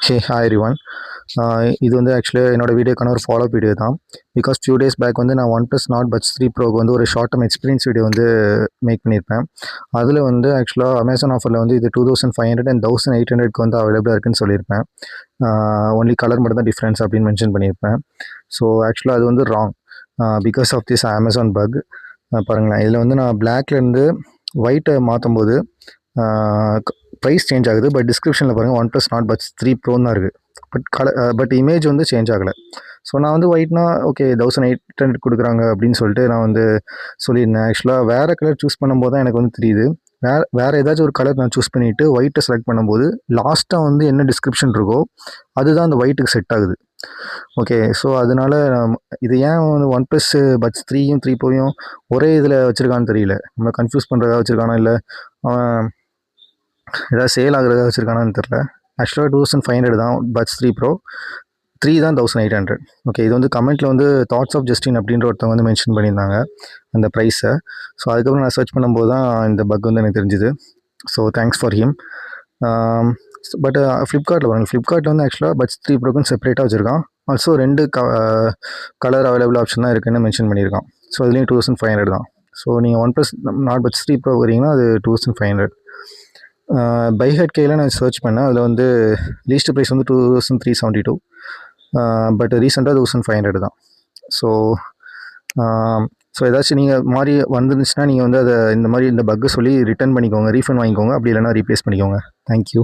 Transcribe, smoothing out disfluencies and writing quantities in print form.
Hi everyone. இது வந்து actually என்னோட வீடியோக்கான ஒரு ஃபாலோ வீடியோ தான். பிகாஸ் ஃபியூ டேஸ் பேக் வந்து நான் ஒன் ப்ளஸ் நாட் பட்ஸ் 3 ப்ரோக்கு வந்து ஒரு ஷார்ட் டர்ம் எக்ஸ்பீரியன்ஸ் வீடியோ வந்து மேக் பண்ணியிருப்பேன். அதில் வந்து ஆக்சுவலாக அமேசான் ஆஃபரில் வந்து இது 2500 அண்ட் 1800க்கு வந்து அவைலபிளாக இருக்குன்னு சொல்லியிருப்பேன். ஒன்லி கலர் மட்டும் தான் டிஃப்ரென்ஸ் அப்படின்னு மென்ஷன் பண்ணியிருப்பேன். ஸோ ஆக்சுவலாக அது வந்து wrong because of this Amazon bug. பாருங்களேன், இதில் வந்து நான் பிளாக்லேருந்து ஒயிட்டை மாற்றும் போது ப்ரைஸ் சேஞ்ச் ஆகுது. பட் டிஸ்கிரிப்ஷனில் பாருங்கள் ஒன் ப்ளஸ் நாட் பட்ஸ் 3 ப்ரோன்னு தான் இருக்குது. பட் இமேஜ் வந்து சேஞ்ச் ஆகலை. ஸோ நான் வந்து ஒயிட்னா ஓகே 1800 கொடுக்குறாங்க அப்படின்னு சொல்லிட்டு நான் வந்து சொல்லியிருந்தேன். ஆக்சுவலாக வேறு கலர் சூஸ் பண்ணும்போது தான் எனக்கு வந்து தெரியுது. வேறு ஏதாச்சும் ஒரு கலர் நான் சூஸ் பண்ணிவிட்டு ஒயிட்டை செலக்ட் பண்ணும்போது லாஸ்ட்டாக வந்து என்ன டிஸ்கிரிப்ஷன் இருக்கோ அதுதான் அந்த ஒயிட்டுக்கு செட் ஆகுது. ஓகே, ஸோ அதனால இது ஏன் வந்து ஒன் ப்ளஸ் பட்ஸ் 3யும் 3 ப்ரோயும் ஒரே இதில் வச்சுருக்கான்னு தெரியல. நம்ம கன்ஃபியூஸ் பண்ணுறதா வச்சுருக்கானா, இல்லை ஏதாவது சேல் ஆகுறதா வச்சுருக்கானான்னு தெரில. ஆக்சுவலாக 2500 தான் பட்ஸ் 3 ப்ரோ, 3 தான் 1800. ஓகே, இது வந்து கமெண்ட்டில் வந்து தாட்ஸ் ஆஃப் ஜஸ்டின் அப்படின்ற ஒருத்தவங்க வந்து மென்ஷன் பண்ணியிருந்தாங்க அந்த ப்ரைஸை. ஸோ அதுக்கப்புறம் நான் சர்ச் பண்ணும்போது தான் இந்த பக் வந்து எனக்கு தெரிஞ்சுது. So thanks for him. But ஃப்ளிப்கார்ட்டில் பாருங்கள், ஃப்ளிப்கார்ட்டில் வந்து ஆக்சுவலாக பட்ஸ் 3 ப்ரோக்குன்னு செப்பரேட்டாக வச்சுருக்கான். ஆல்சோ 2 கலர் அவைலபிள் ஆப்ஷன் தான் இருக்குன்னு மென்ஷன் பண்ணியிருக்கான். ஸோ அதுலேயும் 2500 தான். ஸோ நீங்கள் one plus not puts 3 bro வரீங்கன்னா அது 2500. பை ஹெட் கேயில் நான் சர்ச் பண்ணேன். அதில் வந்து லீஸ்ட் ப்ரைஸ் வந்து 2372. பட் ரீசெண்டாக 1500 தான். ஸோ ஏதாச்சும் நீங்கள் மாதிரி வந்துருந்துச்சுன்னா நீங்கள் வந்து அதை இந்த மாதிரி இந்த பக்கை சொல்லி ரிட்டர்ன் பண்ணிக்கோங்க, ரீஃபண்ட் வாங்கிக்கோங்க, அப்படி இல்லைனா ரீப்ளேஸ் பண்ணிக்கோங்க. தேங்க்யூ.